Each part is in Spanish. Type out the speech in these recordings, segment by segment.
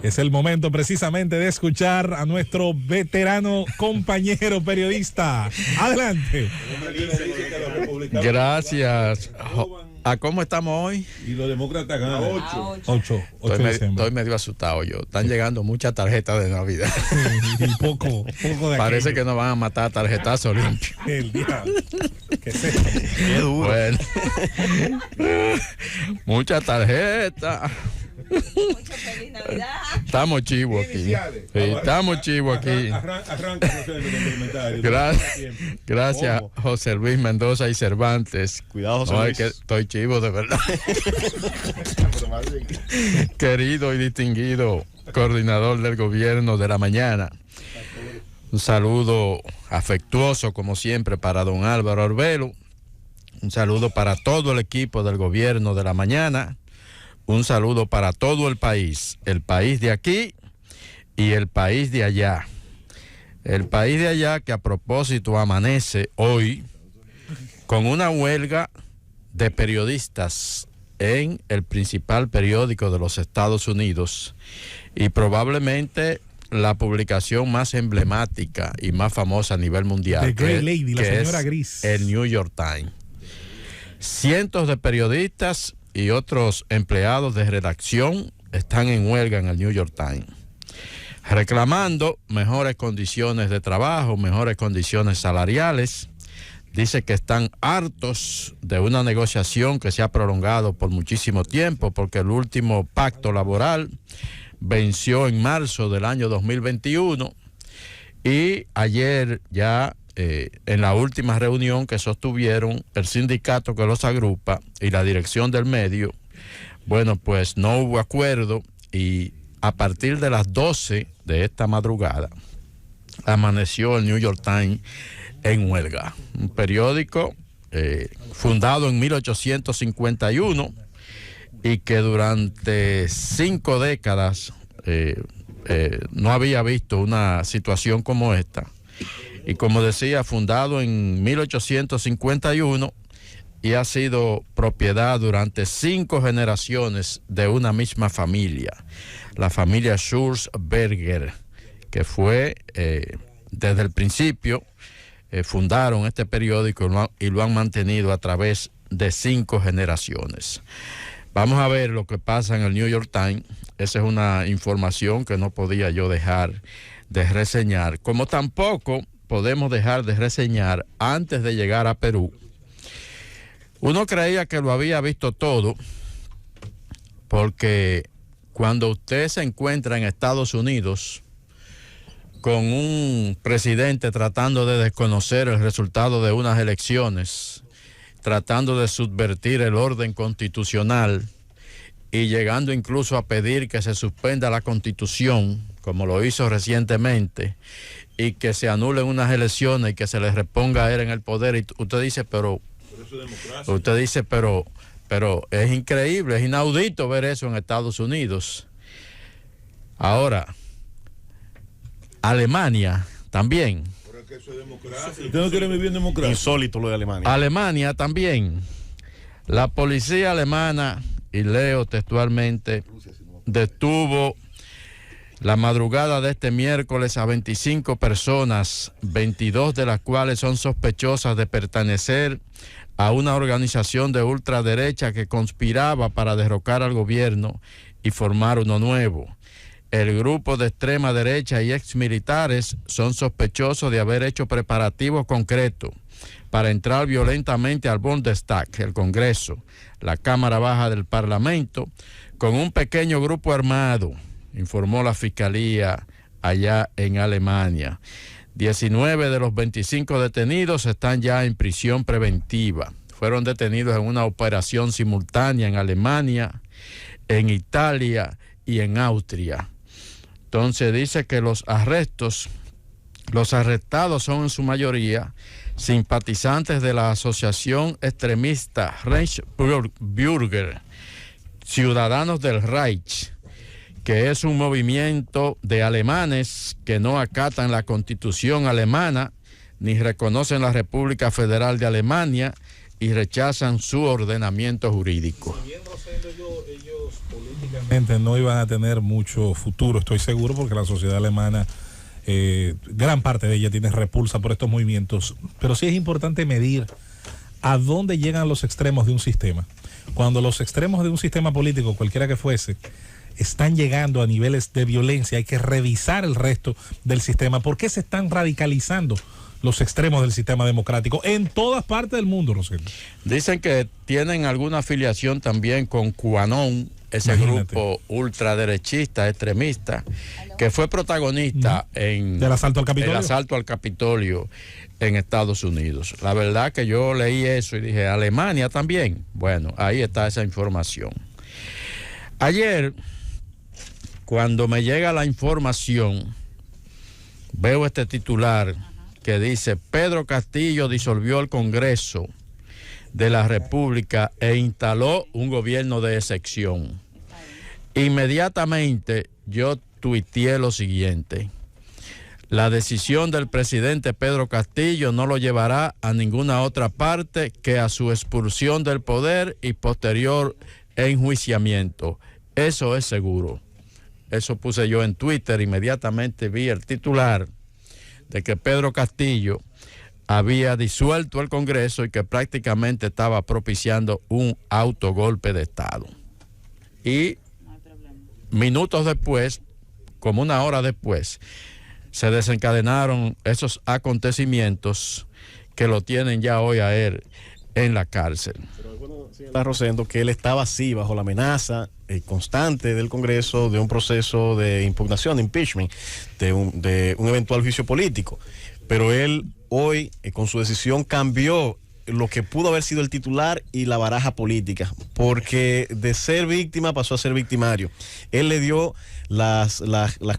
Es el momento precisamente de escuchar a nuestro veterano compañero periodista. Adelante. Gracias. ¿A cómo estamos hoy? Y los demócratas ganan 8. Estoy medio asustado yo. Están llegando muchas tarjetas de Navidad. Y poco de Parece aquello. que nos van a matar tarjetazo limpio. El diablo. ¿Qué es esto? Qué duro. Bueno. Muchas tarjetas. Mucho feliz Navidad. Estamos chivos aquí. Sí, estamos chivos aquí. Arranca, José, con el comentario. Gracias, José Luis Mendoza y Cervantes. Cuidado, José No, Luis. es que estoy chivo de verdad. Querido y distinguido coordinador del gobierno de la mañana. Un saludo afectuoso, como siempre, para don Álvaro Arbelo. Un saludo para todo el equipo del gobierno de la mañana. Un saludo para todo el país de aquí y el país de allá. El país de allá que a propósito amanece hoy con una huelga de periodistas en el principal periódico de los Estados Unidos y probablemente la publicación más emblemática y más famosa a nivel mundial. The Great Lady, la señora Gris. El New York Times. Cientos de periodistas y otros empleados de redacción están en huelga en el New York Times, reclamando mejores condiciones de trabajo, mejores condiciones salariales. Dice que están hartos de una negociación que se ha prolongado por muchísimo tiempo, porque el último pacto laboral venció en marzo del año 2021 y ayer ya en la última reunión que sostuvieron el sindicato que los agrupa y la dirección del medio, bueno, pues no hubo acuerdo y a partir de las 12 de esta madrugada amaneció el New York Times en huelga, un periódico fundado en 1851 y que durante 5 décadas no había visto una situación como esta. Y como decía, fundado en 1851 y ha sido propiedad durante 5 generaciones de una misma familia, la familia Sulzberger, que fue desde el principio, fundaron este periódico y lo han mantenido a través de 5 generaciones. Vamos a ver lo que pasa en el New York Times. Esa es una información que no podía yo dejar de reseñar, como tampoco podemos dejar de reseñar antes de llegar a Perú. Uno creía que lo había visto todo, porque cuando usted se encuentra en Estados Unidos con un presidente tratando de desconocer el resultado de unas elecciones, tratando de subvertir el orden constitucional y llegando incluso a pedir que se suspenda la Constitución, como lo hizo recientemente, y que se anulen unas elecciones y que se les reponga a él en el poder, y usted dice, pero es increíble, es inaudito ver eso en Estados Unidos. Ahora, Alemania también. ¿Usted no quiere vivir en democracia? Insólito lo de Alemania. Alemania también. La policía alemana, y leo textualmente, detuvo la madrugada de este miércoles a 25 personas, 22 de las cuales son sospechosas de pertenecer a una organización de ultraderecha que conspiraba para derrocar al gobierno y formar uno nuevo. El grupo de extrema derecha y exmilitares son sospechosos de haber hecho preparativos concretos para entrar violentamente al Bundestag, el Congreso, la Cámara Baja del Parlamento, con un pequeño grupo armado, informó la Fiscalía allá en Alemania. 19 de los 25 detenidos están ya en prisión preventiva. Fueron detenidos en una operación simultánea en Alemania, en Italia y en Austria. Entonces dice que los arrestados son en su mayoría simpatizantes de la asociación extremista Reichsbürger, Ciudadanos del Reich, que es un movimiento de alemanes que no acatan la Constitución alemana ni reconocen la República Federal de Alemania y rechazan su ordenamiento jurídico. Ellos políticamente no iban a tener mucho futuro, estoy seguro, porque la sociedad alemana, gran parte de ella tiene repulsa por estos movimientos, pero sí es importante medir a dónde llegan los extremos de un sistema. Cuando los extremos de un sistema político, cualquiera que fuese, están llegando a niveles de violencia, hay que revisar el resto del sistema. ¿Por qué se están radicalizando los extremos del sistema democrático en todas partes del mundo, Rosendo? Dicen que tienen alguna afiliación también con QAnon, ese grupo ultraderechista, extremista, que fue protagonista del asalto al Capitolio. El asalto al Capitolio en Estados Unidos. La verdad que yo leí eso y dije, ¿Alemania también? Bueno, ahí está esa información. Ayer, cuando me llega la información, veo este titular que dice: Pedro Castillo disolvió el Congreso de la República e instaló un gobierno de excepción. Inmediatamente yo tuiteé lo siguiente: la decisión del presidente Pedro Castillo no lo llevará a ninguna otra parte que a su expulsión del poder y posterior enjuiciamiento. Eso es seguro. Eso puse yo en Twitter. Inmediatamente vi el titular de que Pedro Castillo había disuelto el Congreso y que prácticamente estaba propiciando un autogolpe de Estado. Y minutos después, como una hora después, se desencadenaron esos acontecimientos que lo tienen ya hoy a él en la cárcel. Pero es bueno señalar, Rosendo, que él estaba así bajo la amenaza constante del Congreso de un proceso de impugnación, de impeachment, de un eventual juicio político. Pero él hoy, con su decisión, cambió lo que pudo haber sido el titular y la baraja política, porque de ser víctima pasó a ser victimario. Él le dio las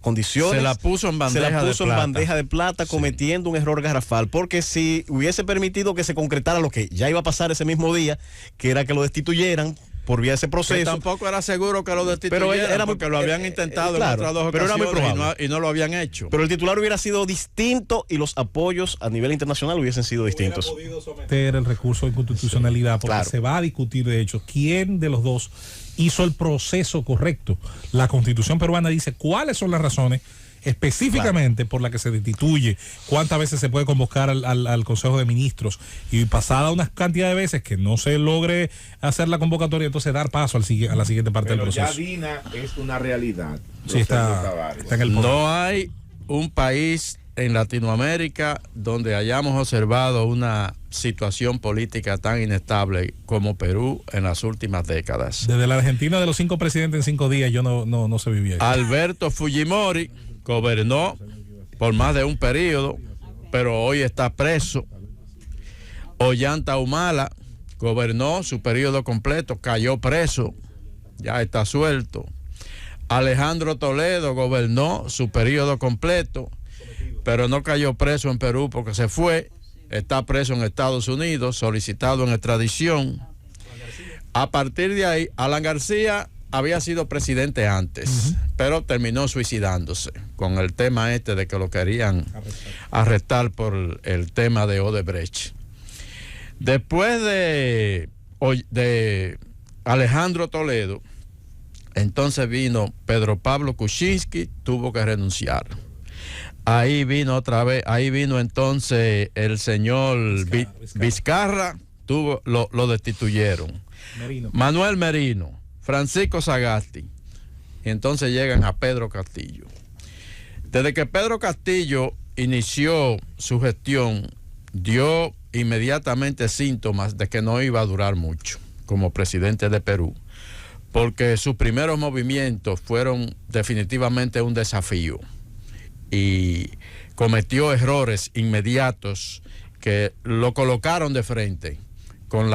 condiciones. Se la puso en bandeja de plata, cometiendo un error garrafal, porque si hubiese permitido que se concretara lo que ya iba a pasar ese mismo día, que era que lo destituyeran por vía de ese proceso. Que tampoco era seguro que lo destituyeran, pero era porque lo habían intentado en otras dos ocasiones, pero era muy probable. y no lo habían hecho. Pero el titular hubiera sido distinto y los apoyos a nivel internacional hubiesen sido distintos. Hubiera podido someter el recurso de inconstitucionalidad, porque se va a discutir, de hecho, quién de los dos hizo el proceso correcto. La Constitución peruana dice cuáles son las razones específicamente por la que se destituye, cuántas veces se puede convocar al Consejo de Ministros, y pasada una cantidad de veces que no se logre hacer la convocatoria, entonces dar paso a la siguiente parte del proceso. Ya DINA es una realidad. Sí, está en el poder. No hay un país en Latinoamérica donde hayamos observado una situación política tan inestable como Perú en las últimas décadas. Desde la Argentina de los 5 presidentes en 5 días yo no se vivía ahí. Alberto Fujimori gobernó por más de un periodo, pero hoy está preso. Ollanta Humala gobernó su periodo completo, cayó preso, ya está suelto. Alejandro Toledo gobernó su periodo completo, pero no cayó preso en Perú porque se fue, está preso en Estados Unidos, solicitado en extradición. A partir de ahí, Alan García había sido presidente antes, pero terminó suicidándose con el tema de que lo querían arrestar por el tema de Odebrecht. Después de Alejandro Toledo, entonces vino Pedro Pablo Kuczynski, tuvo que renunciar. Ahí vino entonces el señor Vizcarra, lo destituyeron. Manuel Merino, Francisco Sagasti, y entonces llegan a Pedro Castillo. Desde que Pedro Castillo inició su gestión, dio inmediatamente síntomas de que no iba a durar mucho como presidente de Perú, porque sus primeros movimientos fueron definitivamente un desafío y cometió errores inmediatos que lo colocaron de frente con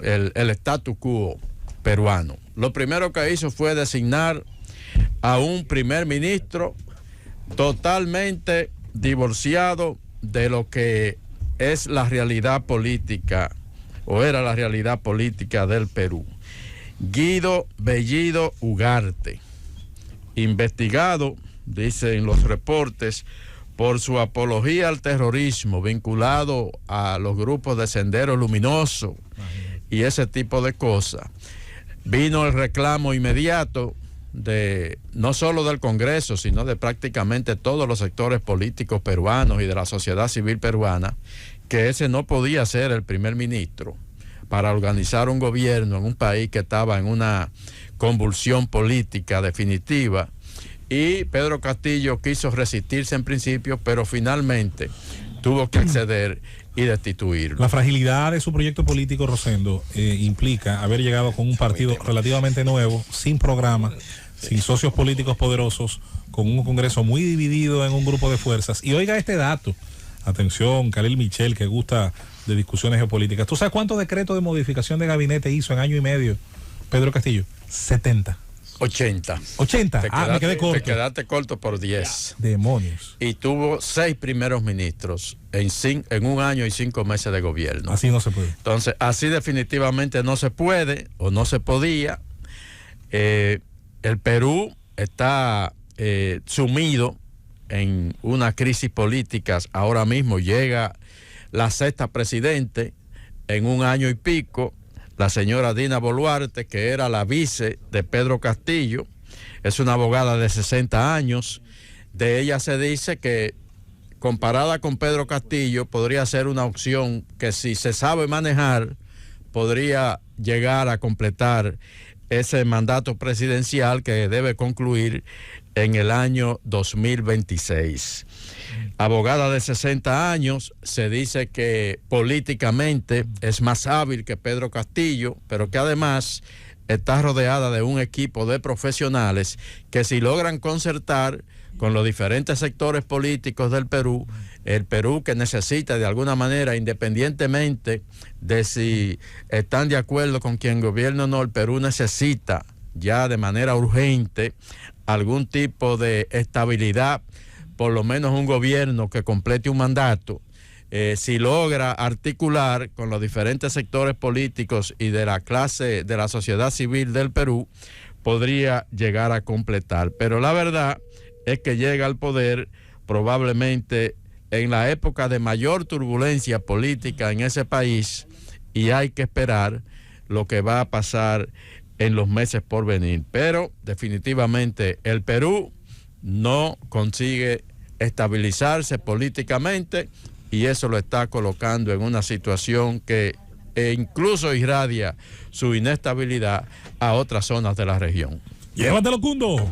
el statu quo peruano. Lo primero que hizo fue designar a un primer ministro totalmente divorciado de lo que es la realidad política, o era la realidad política del Perú. Guido Bellido Ugarte, investigado, dicen los reportes, por su apología al terrorismo vinculado a los grupos de Sendero Luminoso y ese tipo de cosas, vino el reclamo inmediato de no solo del Congreso, sino de prácticamente todos los sectores políticos peruanos y de la sociedad civil peruana, que ese no podía ser el primer ministro para organizar un gobierno en un país que estaba en una convulsión política definitiva. Y Pedro Castillo quiso resistirse en principio, pero finalmente tuvo que acceder y destituirlo. La fragilidad de su proyecto político, Rosendo, implica haber llegado con un partido relativamente nuevo, sin programa, sin socios políticos poderosos, con un Congreso muy dividido en un grupo de fuerzas. Y oiga este dato, atención, Khalil Michel, que gusta de discusiones geopolíticas. ¿Tú sabes cuántos decretos de modificación de gabinete hizo en año y medio Pedro Castillo? 70. 80. 80. Me quedé corto. Te quedaste corto por 10. Demonios. Y tuvo 6 primeros ministros en un año y 5 meses de gobierno. Así no se puede. Entonces, así definitivamente no se puede o no se podía. El Perú está sumido en una crisis política. Ahora mismo llega la 6ª presidente en un año y pico. La señora Dina Boluarte, que era la vice de Pedro Castillo, es una abogada de 60 años. De ella se dice que, comparada con Pedro Castillo, podría ser una opción que, si se sabe manejar, podría llegar a completar ese mandato presidencial que debe concluir en el año 2026. Abogada de 60 años, se dice que políticamente es más hábil que Pedro Castillo, pero que además está rodeada de un equipo de profesionales que, si logran concertar con los diferentes sectores políticos del Perú, el Perú que necesita de alguna manera, independientemente de si están de acuerdo con quien gobierna o no, el Perú necesita ya de manera urgente algún tipo de estabilidad, por lo menos un gobierno que complete un mandato. Si logra articular con los diferentes sectores políticos y de la clase de la sociedad civil del Perú, podría llegar a completar. Pero la verdad es que llega al poder probablemente en la época de mayor turbulencia política en ese país, y hay que esperar lo que va a pasar en los meses por venir. Pero definitivamente el Perú no consigue estabilizarse políticamente, y eso lo está colocando en una situación que incluso irradia su inestabilidad a otras zonas de la región. Llévatelo, Cundo.